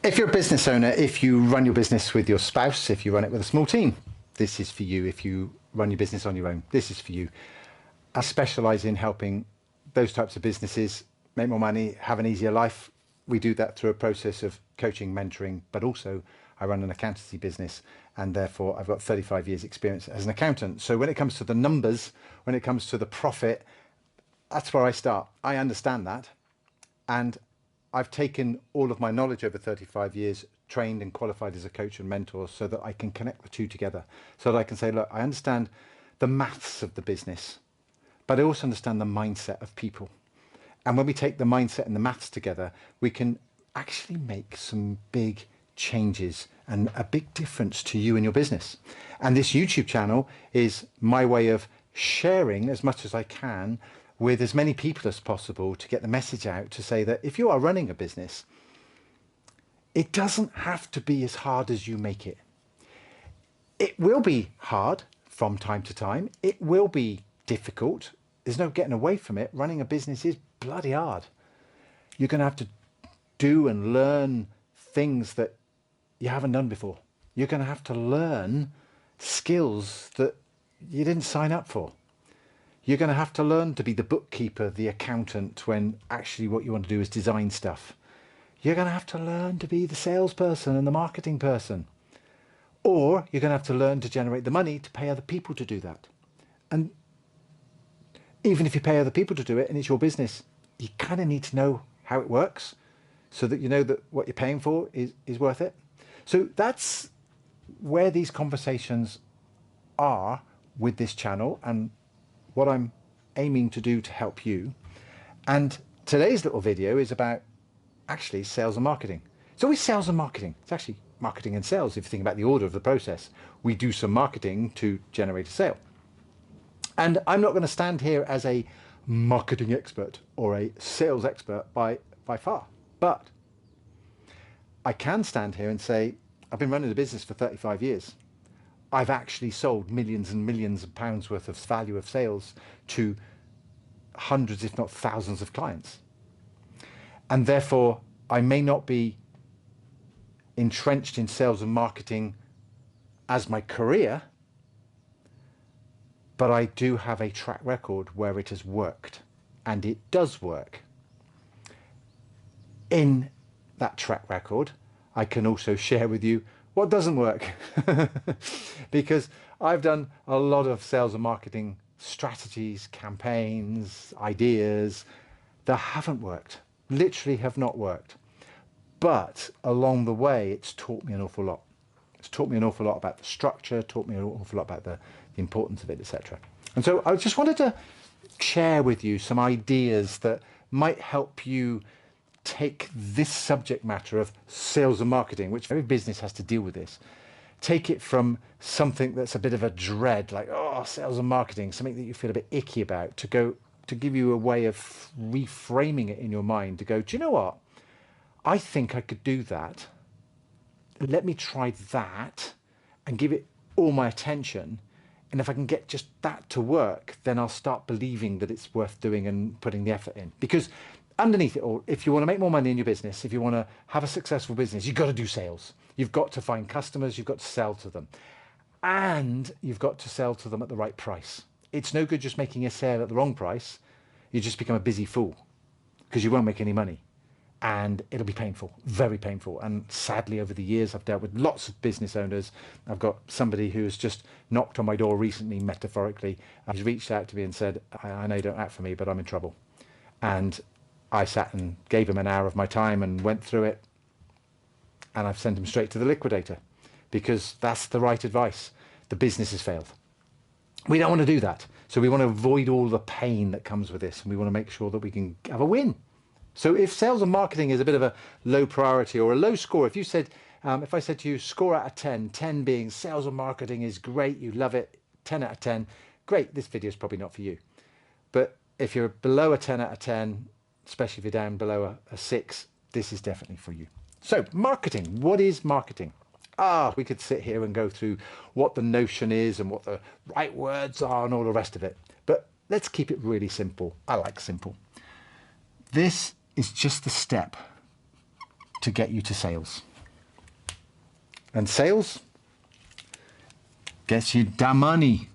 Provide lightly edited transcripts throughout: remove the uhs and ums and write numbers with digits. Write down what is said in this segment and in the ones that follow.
If you're a business owner, if you run your business with your spouse, if you run it with a small team, this is for you. If you run your business on your own, this is for you. I specialize in helping those types of businesses make more money, have an easier life. We do that through a process of coaching, mentoring, but also I run an accountancy business, and therefore I've got 35 years experience as an accountant. So when it comes to the numbers, when it comes to the profit, that's where I start. I understand that. And I've taken all of my knowledge over 35 years, trained and qualified as a coach and mentor, so that I can connect the two together. So that I can say, look, I understand the maths of the business, but I also understand the mindset of people. And when we take the mindset and the maths together, we can actually make some big changes and a big difference to you and your business. And this YouTube channel is my way of sharing as much as I can with as many people as possible to get the message out to say that if you are running a business, it doesn't have to be as hard as you make it. It will be hard from time to time. It will be difficult. There's no getting away from it. Running a business is bloody hard. You're going to have to do and learn things that you haven't done before. You're going to have to learn skills that you didn't sign up for. You're going to have to learn to be the bookkeeper, the accountant, when actually what you want to do is design stuff. You're going to have to learn to be the salesperson and the marketing person. Or you're going to have to learn to generate the money to pay other people to do that. And even if you pay other people to do it and it's your business, you kind of need to know how it works so that you know that what you're paying for is worth it. So that's where these conversations are with this channel and what I'm aiming to do to help you. And today's little video is about actually sales and marketing. It's always sales and marketing. It's actually marketing and sales if you think about the order of the process. We do some marketing to generate a sale. And I'm not going to stand here as a marketing expert or a sales expert by far, but I can stand here and say, I've been running a business for 35 years. I've actually sold millions and millions of pounds worth of value of sales to hundreds, if not thousands of clients. And therefore, I may not be entrenched in sales and marketing as my career, but I do have a track record where it has worked, and it does work. In that track record, I can also share with you what doesn't work, because I've done a lot of sales and marketing strategies, campaigns, ideas that haven't worked, literally have not worked. But along the way, it's taught me an awful lot. It's taught me an awful lot about the structure, taught me an awful lot about the importance of it, etc. And so I just wanted to share with you some ideas that might help you take this subject matter of sales and marketing, which every business has to deal with this, take it from something that's a bit of a dread, like, oh, sales and marketing, something that you feel a bit icky about, to give you a way of reframing it in your mind, to go, do you know what? I think I could do that. Let me try that and give it all my attention. And if I can get just that to work, then I'll start believing that it's worth doing and putting the effort in. Because underneath it all, if you want to make more money in your business, if you want to have a successful business, you've got to do sales. You've got to find customers, you've got to sell to them. And you've got to sell to them at the right price. It's no good just making a sale at the wrong price. You just become a busy fool because you won't make any money. And it'll be painful, very painful. And sadly, over the years, I've dealt with lots of business owners. I've got somebody who's just knocked on my door recently, metaphorically. He's reached out to me and said, I know you don't act for me, but I'm in trouble. And I sat and gave him an hour of my time and went through it. And I've sent him straight to the liquidator because that's the right advice. The business has failed. We don't want to do that. So we want to avoid all the pain that comes with this. And we want to make sure that we can have a win. So if sales and marketing is a bit of a low priority or a low score, if you said, if I said to you, score out of 10, 10 being sales and marketing is great, you love it, 10 out of 10, great, this video is probably not for you. But if you're below a 10 out of 10, especially if you're down below a 6, this is definitely for you. So marketing, what is marketing? We could sit here and go through what the notion is and what the right words are and all the rest of it. But let's keep it really simple. I like simple. This is just the step to get you to sales. And sales gets you da money.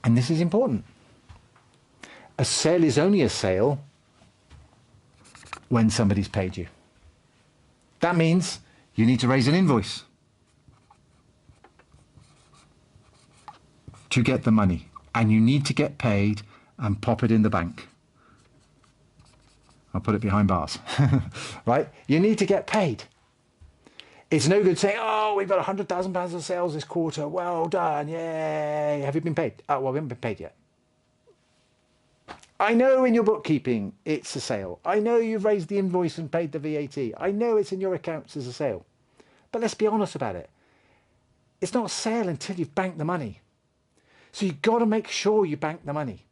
And this is important. A sale is only a sale when somebody's paid you. That means you need to raise an invoice to get the money. And you need to get paid and pop it in the bank. I'll put it behind bars, right? You need to get paid. It's no good saying, oh, we've got £100,000 of sales this quarter. Well done, yay. Have you been paid? Oh, well, we haven't been paid yet. I know in your bookkeeping it's a sale. I know you've raised the invoice and paid the VAT. I know it's in your accounts as a sale. But let's be honest about it. It's not a sale until you've banked the money. So you've got to make sure you bank the money.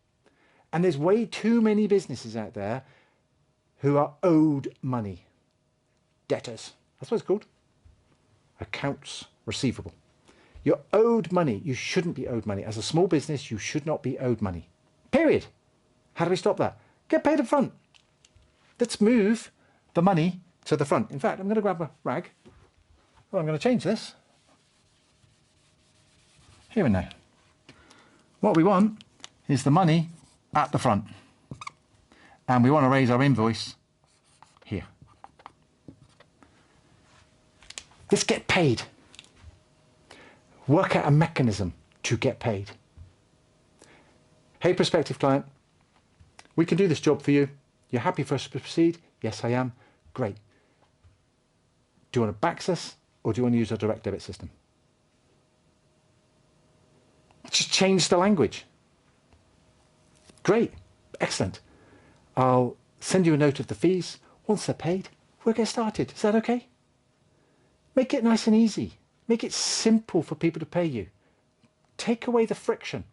And there's way too many businesses out there who are owed money. Debtors. That's what it's called. Accounts receivable. You're owed money. You shouldn't be owed money. As a small business, you should not be owed money. Period. How do we stop that? Get paid up front. Let's move the money to the front. In fact, I'm going to grab a rag. Well, I'm going to change this. Here and now. What we want is the money at the front. And we want to raise our invoice here. Let's get paid. Work out a mechanism to get paid. Hey, prospective client, we can do this job for you. You're happy for us to proceed? Yes, I am. Great. Do you want to back us or do you want to use a direct debit system? Just change the language. Great. Excellent. I'll send you a note of the fees. Once they're paid, we'll get started. Is that okay? Make it nice and easy. Make it simple for people to pay you. Take away the friction.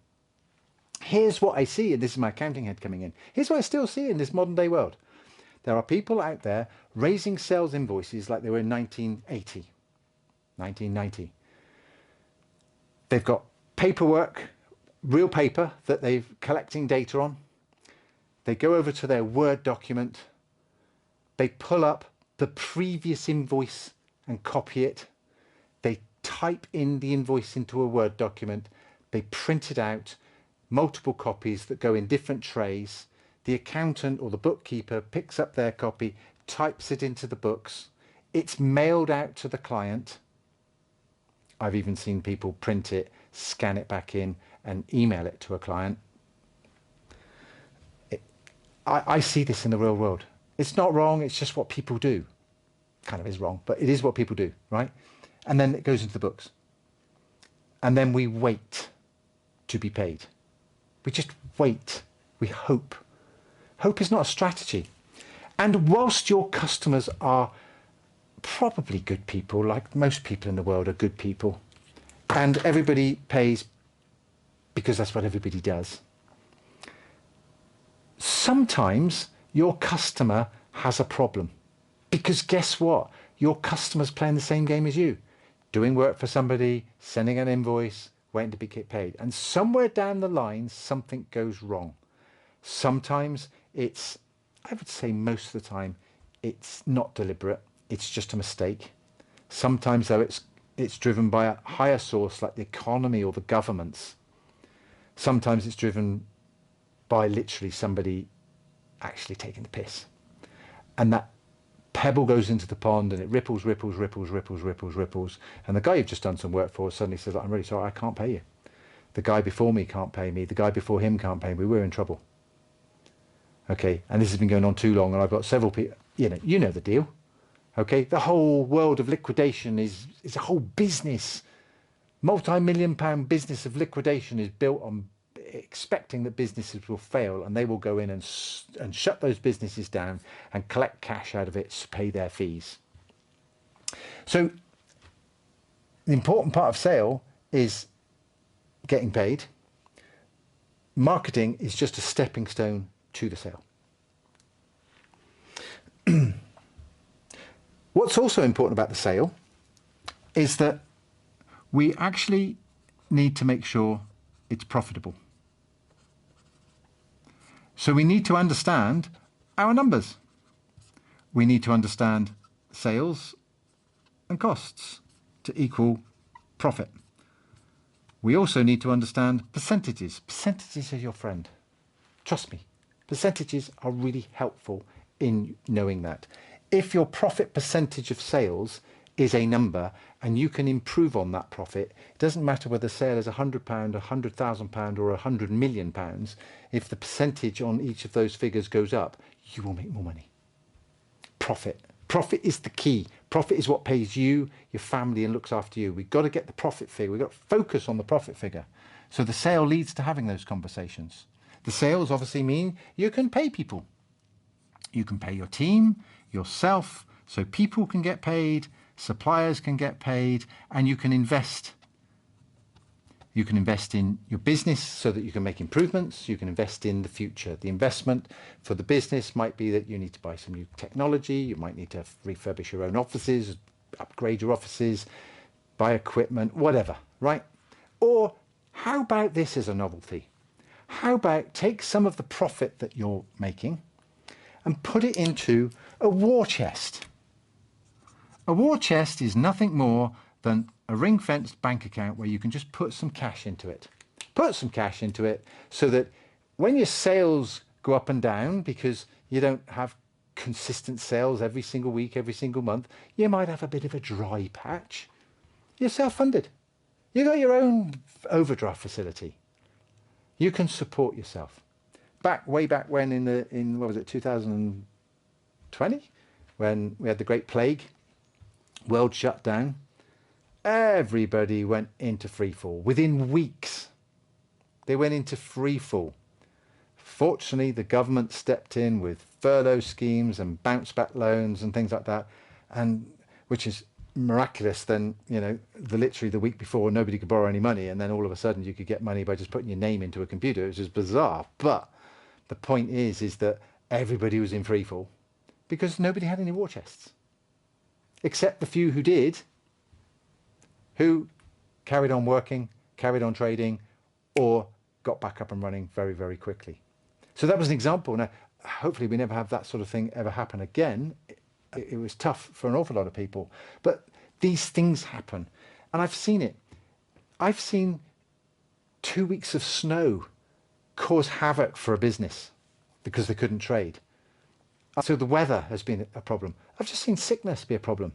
Here's what I see, and this is my accounting head coming in. Here's what I still see in this modern day world. There are people out there raising sales invoices like they were in 1980, 1990. They've got paperwork, real paper that they're collecting data on. They go over to their Word document. They pull up the previous invoice and copy it. They type in the invoice into a Word document. They print it out, multiple copies that go in different trays. The accountant or the bookkeeper picks up their copy, types it into the books. It's mailed out to the client. I've even seen people print it, scan it back in and email it to a client. I see this in the real world. It's not wrong, it's just what people do. Kind of is wrong, but it is what people do, right? And then it goes into the books. And then we wait to be paid. We just wait. We hope. Hope is not a strategy. And whilst your customers are probably good people, like most people in the world are good people, and everybody pays because that's what everybody does, sometimes your customer has a problem. Because guess what? Your customer's playing the same game as you. Doing work for somebody, sending an invoice, waiting to be paid. And somewhere down the line, something goes wrong. Sometimes it's, I would say most of the time, it's not deliberate. It's just a mistake. Sometimes though, it's driven by a higher source like the economy or the governments. Sometimes it's driven by literally somebody actually taking the piss. And that pebble goes into the pond and it ripples, ripples, ripples, ripples, ripples, ripples. And the guy you've just done some work for suddenly says, I'm really sorry, I can't pay you. The guy before me can't pay me. The guy before him can't pay me. We're in trouble. Okay, and this has been going on too long and I've got several people, you know the deal. Okay, the whole world of liquidation is a whole business. Multi-million-pound business of liquidation is built on expecting that businesses will fail and they will go in and shut those businesses down and collect cash out of it to pay their fees. So the important part of sale is getting paid. Marketing is just a stepping stone to the sale. What's also important about the sale is that we actually need to make sure it's profitable. So we need to understand our numbers. We need to understand sales and costs to equal profit. We also need to understand percentages. Percentages are your friend. Trust me, percentages are really helpful in knowing that. If your profit percentage of sales is a number and you can improve on that profit, it doesn't matter whether the sale is £100, £100,000 or £100 million. If the percentage on each of those figures goes up, you will make more money. Profit. Profit is the key. Profit is what pays you, your family, and looks after you. We've got to get the profit figure. We've got to focus on the profit figure. So the sale leads to having those conversations. The sales obviously mean you can pay people. You can pay your team, yourself, so people can get paid, suppliers can get paid, and you can invest. You can invest in your business so that you can make improvements. You can invest in the future. The investment for the business might be that you need to buy some new technology. You might need to refurbish your own offices, upgrade your offices, buy equipment, whatever, right? Or how about this as a novelty? How about take some of the profit that you're making and put it into a war chest? A war chest is nothing more than a ring-fenced bank account where you can just put some cash into it. Put some cash into it so that when your sales go up and down because you don't have consistent sales every single week, every single month, you might have a bit of a dry patch. You're self-funded. You've got your own overdraft facility. You can support yourself. Way back when in what was it, 2020, when we had the Great Plague, world shut down, everybody went into freefall. Within weeks, they went into freefall. Fortunately, the government stepped in with furlough schemes and bounce back loans and things like that, and which is miraculous. Then, you know, literally the week before, nobody could borrow any money, and then all of a sudden you could get money by just putting your name into a computer, which is bizarre. But the point is that everybody was in freefall because nobody had any war chests, except the few who did, who carried on working, carried on trading, or got back up and running very, very quickly. So that was an example. Now, hopefully we never have that sort of thing ever happen again. It was tough for an awful lot of people, but these things happen. And I've seen it. I've seen 2 weeks of snow cause havoc for a business because they couldn't trade. So the weather has been a problem. I've just seen sickness be a problem.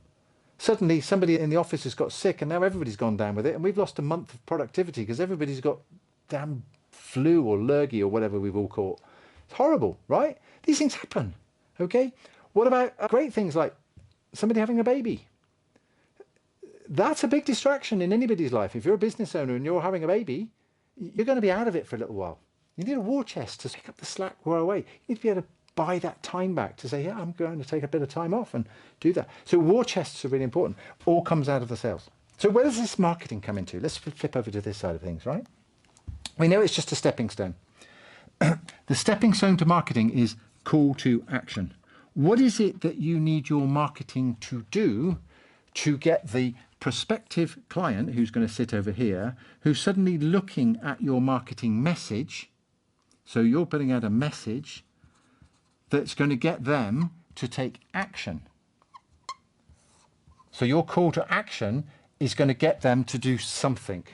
Suddenly somebody in the office has got sick and now everybody's gone down with it, and we've lost a month of productivity because everybody's got damn flu or lurgy or whatever we've all caught. It's horrible, right? These things happen, okay? What about great things like somebody having a baby? That's a big distraction in anybody's life. If you're a business owner and you're having a baby, you're going to be out of it for a little while. You need a war chest to pick up the slack right away. You need to be able to buy that time back to say, yeah, I'm going to take a bit of time off and do that. So war chests are really important. All comes out of the sales. So where does this marketing come into? Let's flip over to this side of things, right? We know it's just a stepping stone. The stepping stone to marketing is call to action. What is it that you need your marketing to do to get the prospective client who's going to sit over here, who's suddenly looking at your marketing message? So you're putting out a message that's going to get them to take action. So your call to action is going to get them to do something.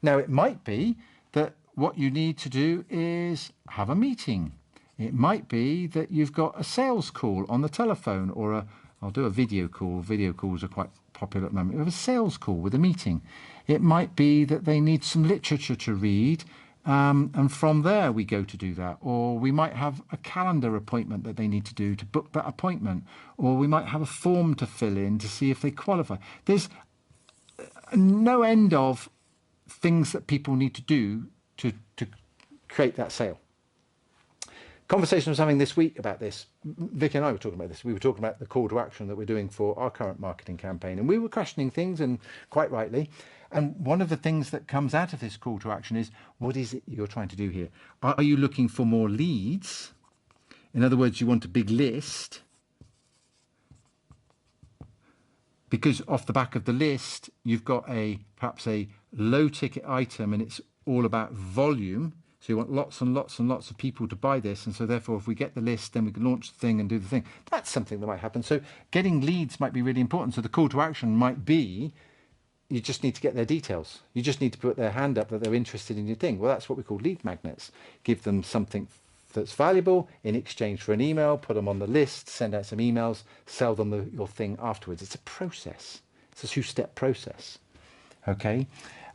Now, it might be that what you need to do is have a meeting. It might be that you've got a sales call on the telephone, or I'll do a video call. Video calls are quite popular at the moment. You have a sales call with a meeting. It might be that they need some literature to read, and from there we go to do that. Or we might have a calendar appointment that they need to do to book that appointment. Or we might have a form to fill in to see if they qualify. There's no end of things that people need to do to create that sale. Conversation I was having this week about this. Vicky and I were talking about this. We were talking about the call to action that we're doing for our current marketing campaign, and we were questioning things, and quite rightly. And one of the things that comes out of this call to action is, what is it you're trying to do here? Are you looking for more leads? In other words, you want a big list, because off the back of the list, you've got perhaps a low ticket item, and it's all about volume. So you want lots and lots and lots of people to buy this. And so therefore, if we get the list, then we can launch the thing and do the thing. That's something that might happen. So getting leads might be really important. So the call to action might be, you just need to get their details. You just need to put their hand up that they're interested in your thing. Well, that's what we call lead magnets. Give them something that's valuable in exchange for an email, put them on the list, send out some emails, sell them your thing afterwards. It's a process. It's a two-step process. Okay?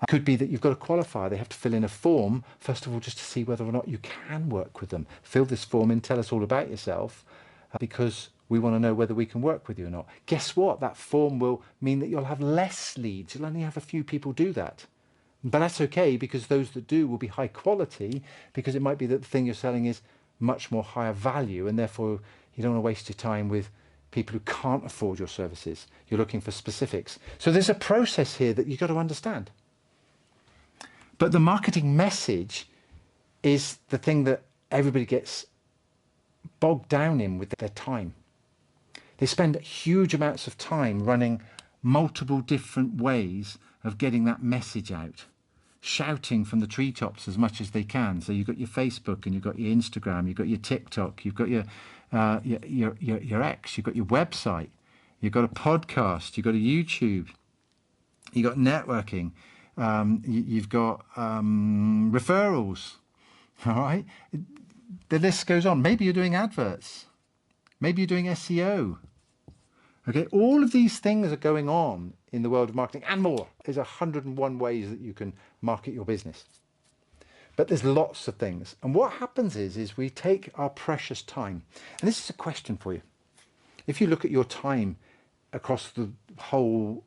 It could be that you've got a qualifier. They have to fill in a form, first of all, just to see whether or not you can work with them. Fill this form in, tell us all about yourself, because we want to know whether we can work with you or not. Guess what? That form will mean that you'll have less leads. You'll only have a few people do that. But that's okay, because those that do will be high quality, because it might be that the thing you're selling is much more higher value, and therefore you don't want to waste your time with people who can't afford your services. You're looking for specifics. So there's a process here that you've got to understand. But the marketing message is the thing that everybody gets bogged down in with their time. They spend huge amounts of time running multiple different ways of getting that message out, shouting from the treetops as much as they can. So you've got your Facebook, and you've got your Instagram, you've got your TikTok, you've got your X, you've got your website, you've got a podcast, you've got a YouTube, you've got networking, you've got referrals. All right, the list goes on. Maybe you're doing adverts, maybe you're doing SEO. Okay, all of these things are going on in the world of marketing, and more. There's 101 ways that you can market your business. But there's lots of things. And what happens is we take our precious time. And this is a question for you. If you look at your time across the whole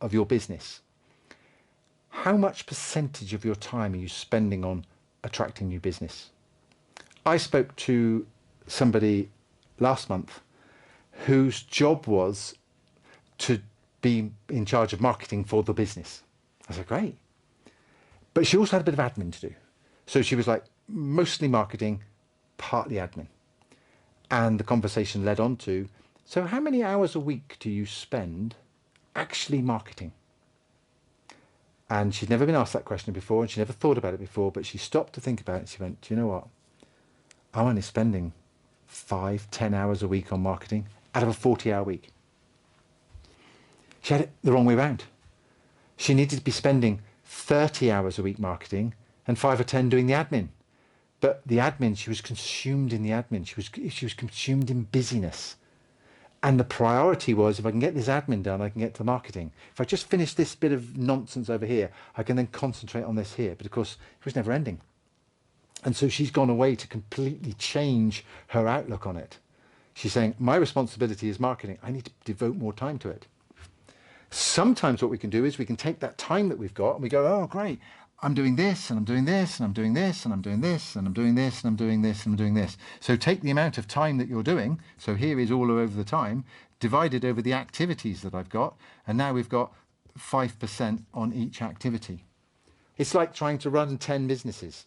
of your business, how much percentage of your time are you spending on attracting new business? I spoke to somebody last month whose job was to be in charge of marketing for the business. I said, great. But she also had a bit of admin to do. So she was like mostly marketing, partly admin. And the conversation led on to, so how many hours a week do you spend actually marketing? And she'd never been asked that question before, and she never thought about it before, but she stopped to think about it. She went, do you know what? I'm only spending 5-10 hours a week on marketing out of a 40-hour week. She had it the wrong way around. She needed to be spending 30 hours a week marketing and 5 or 10 doing the admin. But the admin, she was consumed in the admin. She was consumed in busyness. And the priority was, if I can get this admin done, I can get to marketing. If I just finish this bit of nonsense over here, I can then concentrate on this here. But of course, it was never ending. And so she's gone away to completely change her outlook on it. She's saying, my responsibility is marketing. I need to devote more time to it. Sometimes what we can do is we can take that time that we've got and we go, oh, great, I'm doing this and I'm doing this and I'm doing this and I'm doing this and I'm doing this and I'm doing this and I'm doing this. So take the amount of time that you're doing, so here is all over the time, divided over the activities that I've got, and now we've got 5% on each activity. It's like trying to run 10 businesses.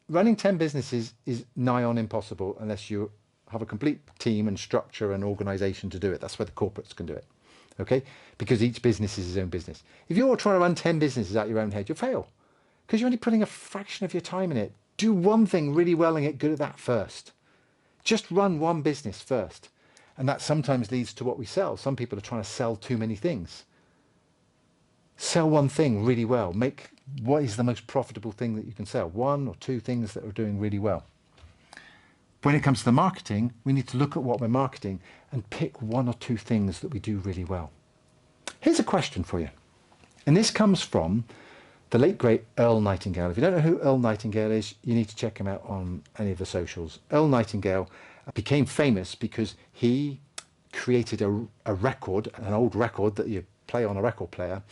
Running 10 businesses is nigh on impossible unless you have a complete team and structure and organization to do it. That's where the corporates can do it. Okay? Because each business is its own business. If you're trying to run 10 businesses out your own head, you'll fail. Because you're only putting a fraction of your time in it. Do one thing really well and get good at that first. Just run one business first. And that sometimes leads to what we sell. Some people are trying to sell too many things. Sell one thing really well. Make what is the most profitable thing that you can sell. 1 or 2 things that are doing really well. When it comes to the marketing, we need to look at what we're marketing and pick 1 or 2 things that we do really well. Here's a question for you. And this comes from the late, great Earl Nightingale. If you don't know who Earl Nightingale is, you need to check him out on any of the socials. Earl Nightingale became famous because he created a record, an old record that you play on a record player,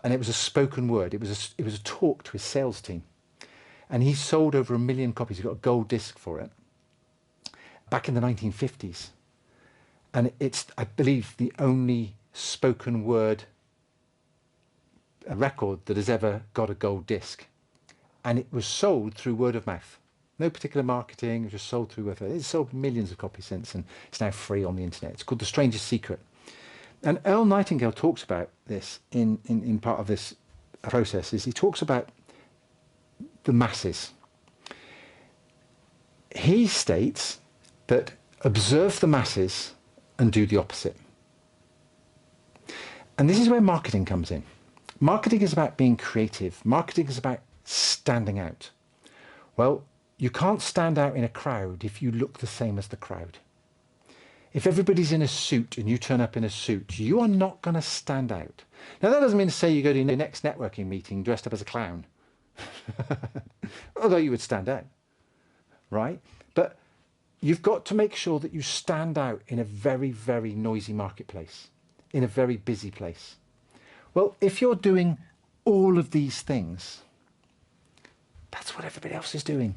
and it was a spoken word. It was a talk to his sales team. And he sold over 1 million copies. He got a gold disc for it back in the 1950s. And it's, I believe, the only spoken word record that has ever got a gold disc. And it was sold through word of mouth. No particular marketing, it was just sold through word of mouth. It's sold millions of copies since, and it's now free on the internet. It's called The Strangest Secret. And Earl Nightingale talks about this in part of this process. Is he talks about the masses. He states that observe the masses and do the opposite. And this is where marketing comes in. Marketing is about being creative. Marketing is about standing out. Well, you can't stand out in a crowd if you look the same as the crowd. If everybody's in a suit and you turn up in a suit, you are not going to stand out. Now, that doesn't mean to say you go to your next networking meeting dressed up as a clown. Although you would stand out, right? But you've got to make sure that you stand out in a very, very noisy marketplace, in a very busy place. Well, if you're doing all of these things, that's what everybody else is doing.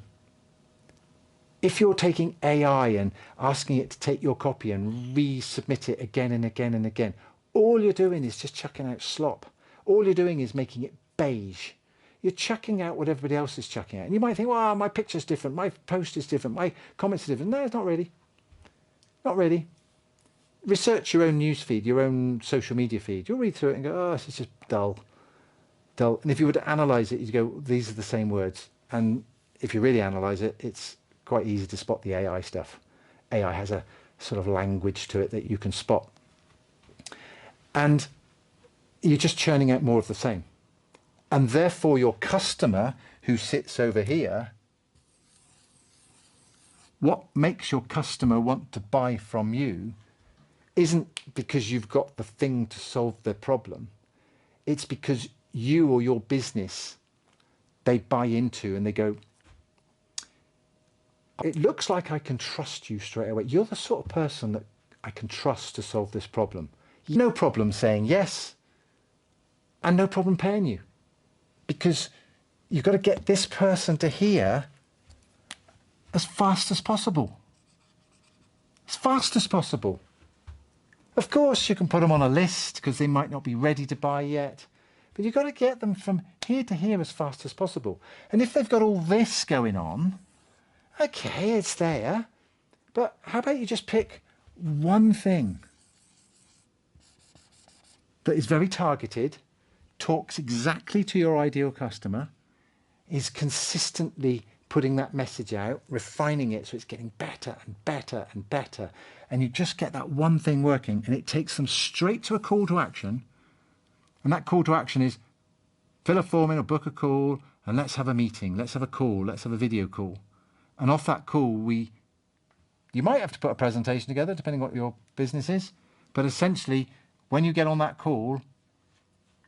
If you're taking AI and asking it to take your copy and resubmit it again and again and again, all you're doing is just chucking out slop. All you're doing is making it beige. You're chucking out what everybody else is chucking out. And you might think, well, my picture's different, my post is different, my comments are different. No, it's not really. Not really. Research your own news feed, your own social media feed. You'll read through it and go, oh, this is just dull. Dull. And if you were to analyse it, you'd go, these are the same words. And if you really analyse it, it's quite easy to spot the AI stuff. AI has a sort of language to it that you can spot. And you're just churning out more of the same. And therefore your customer who sits over here, what makes your customer want to buy from you isn't because you've got the thing to solve their problem. It's because you or your business, they buy into and they go, it looks like I can trust you straight away. You're the sort of person that I can trust to solve this problem. No problem saying yes and no problem paying you, because you've got to get this person to hear as fast as possible. As fast as possible. Of course, you can put them on a list because they might not be ready to buy yet, but you've got to get them from here to here as fast as possible. And if they've got all this going on, okay, it's there, but how about you just pick one thing that is very targeted, talks exactly to your ideal customer, is consistently putting that message out, refining it so it's getting better and better and better, and you just get that one thing working, and it takes them straight to a call to action, and that call to action is fill a form in or book a call, and let's have a meeting, let's have a call, let's have a video call. And off that call, you might have to put a presentation together, depending on what your business is. But essentially, when you get on that call,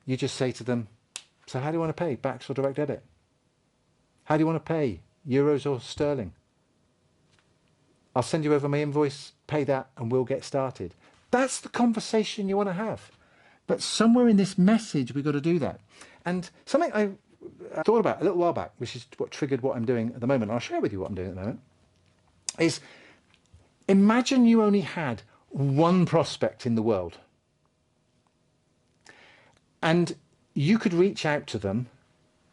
you just say to them, so how do you want to pay? Backs or direct debit? How do you want to pay? Euros or sterling? I'll send you over my invoice, pay that, and we'll get started. That's the conversation you want to have. But somewhere in this message, we've got to do that. And something I thought about a little while back, which is what triggered what I'm doing at the moment, and I'll share with you what I'm doing at the moment, is imagine you only had one prospect in the world and you could reach out to them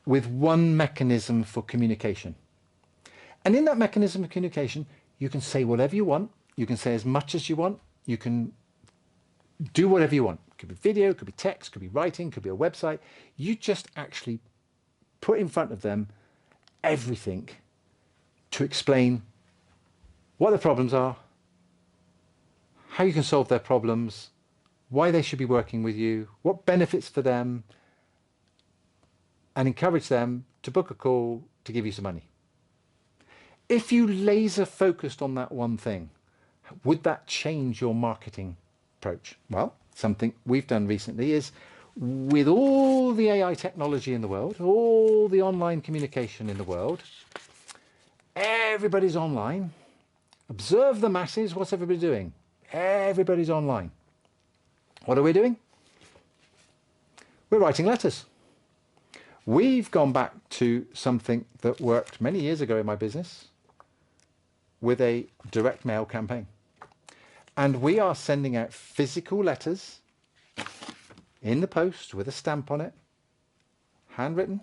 with one mechanism for communication. And in that mechanism of communication, you can say whatever you want, you can say as much as you want, you can do whatever you want. It could be video, it could be text, it could be writing, it could be a website. You just actually put in front of them everything to explain what their problems are, how you can solve their problems, why they should be working with you, what benefits for them, and encourage them to book a call to give you some money. If you laser focused on that one thing, would that change your marketing approach? Well, something we've done recently is, with all the AI technology in the world, all the online communication in the world, everybody's online. Observe the masses. What's everybody doing? Everybody's online. What are we doing? We're writing letters. We've gone back to something that worked many years ago in my business with a direct mail campaign. And we are sending out physical letters in the post with a stamp on it, handwritten.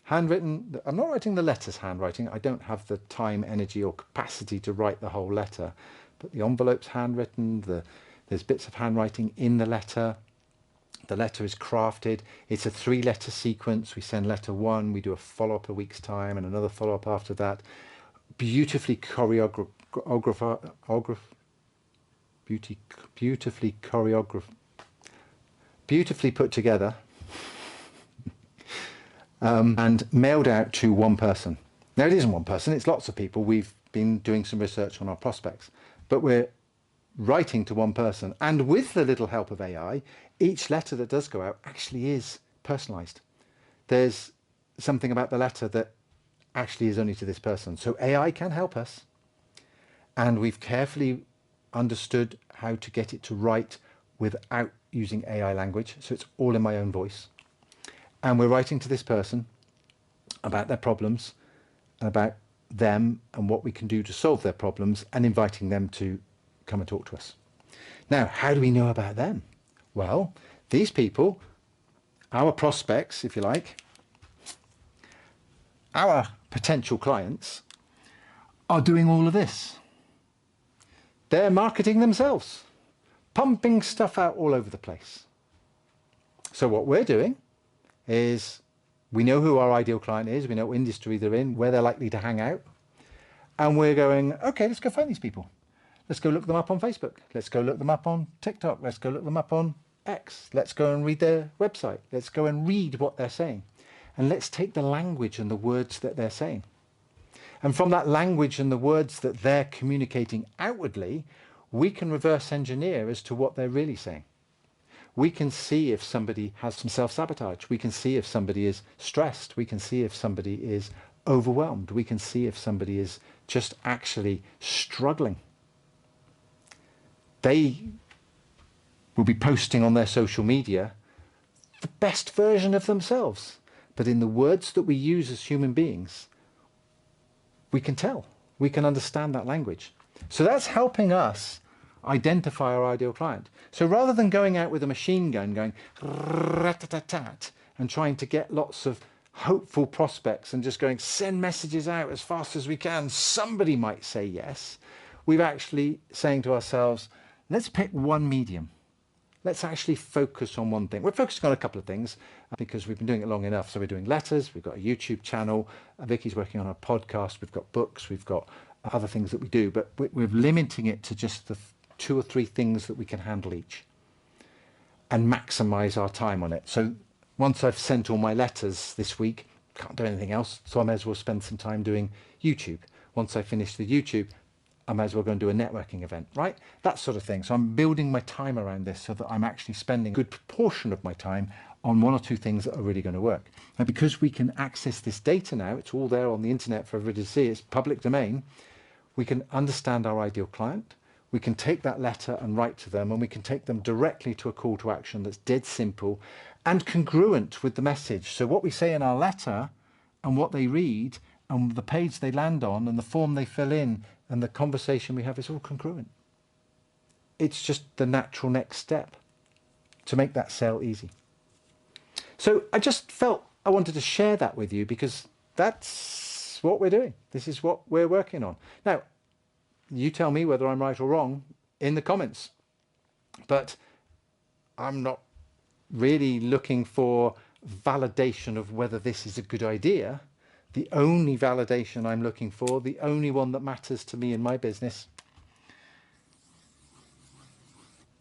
I'm not writing the letters handwriting. I don't have the time, energy or capacity to write the whole letter, but the envelope's handwritten, there's bits of handwriting in the letter. The letter is crafted. It's a 3-letter sequence. We send letter 1, we do a follow-up a week's time and another follow-up after that. Beautifully beautifully put together, and mailed out to one person. Now, it isn't one person, it's lots of people. We've been doing some research on our prospects, but we're writing to one person. And with the little help of AI, each letter that does go out actually is personalized. There's something about the letter that actually is only to this person. So AI can help us. And we've carefully understood how to get it to write without using AI language. So it's all in my own voice. And we're writing to this person about their problems, about them and what we can do to solve their problems, and inviting them to come and talk to us. Now, how do we know about them? Well, these people, our prospects, if you like, our potential clients, are doing all of this. They're marketing themselves, pumping stuff out all over the place. So what we're doing is, we know who our ideal client is, we know what industry they're in, where they're likely to hang out, and we're going, okay, let's go find these people. Let's go look them up on Facebook. Let's go look them up on TikTok. Let's go look them up on X. Let's go and read their website. Let's go and read what they're saying. And let's take the language and the words that they're saying. And from that language and the words that they're communicating outwardly, we can reverse engineer as to what they're really saying. We can see if somebody has some self-sabotage. We can see if somebody is stressed. We can see if somebody is overwhelmed. We can see if somebody is just actually struggling. They will be posting on their social media the best version of themselves. But in the words that we use as human beings, we can tell. We can understand that language. So that's helping us identify our ideal client. So rather than going out with a machine gun, going rat-tat-tat, and trying to get lots of hopeful prospects and just going, send messages out as fast as we can, somebody might say yes, we've actually saying to ourselves, let's pick one medium. Let's actually focus on one thing. We're focusing on a couple of things because we've been doing it long enough. So we're doing letters, we've got a YouTube channel, Vicky's working on a podcast, we've got books, we've got other things that we do, but we're limiting it to just the 2 or 3 things that we can handle each and maximize our time on it. So once I've sent all my letters this week, can't do anything else, so I may as well spend some time doing YouTube. Once I finish the YouTube, I might as well go and do a networking event, right? That sort of thing. So I'm building my time around this so that I'm actually spending a good proportion of my time on 1 or 2 things that are really going to work. And because we can access this data now, it's all there on the internet for everybody to see, it's public domain, we can understand our ideal client, we can take that letter and write to them, and we can take them directly to a call to action that's dead simple and congruent with the message. So what we say in our letter and what they read and the page they land on and the form they fill in and the conversation we have is all congruent. It's just the natural next step to make that sale easy. So I just felt I wanted to share that with you because that's what we're doing. This is what we're working on. Now, you tell me whether I'm right or wrong in the comments, but I'm not really looking for validation of whether this is a good idea. The only validation I'm looking for, the only one that matters to me in my business,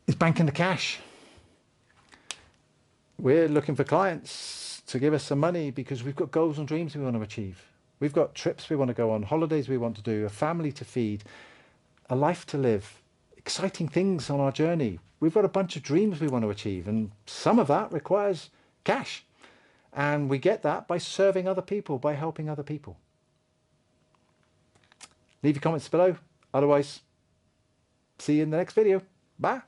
is banking the cash. We're looking for clients to give us some money because we've got goals and dreams we want to achieve. We've got trips we want to go on, holidays we want to do, a family to feed, a life to live, exciting things on our journey. We've got a bunch of dreams we want to achieve, and some of that requires cash. And we get that by serving other people, by helping other people. Leave your comments below. Otherwise, see you in the next video. Bye.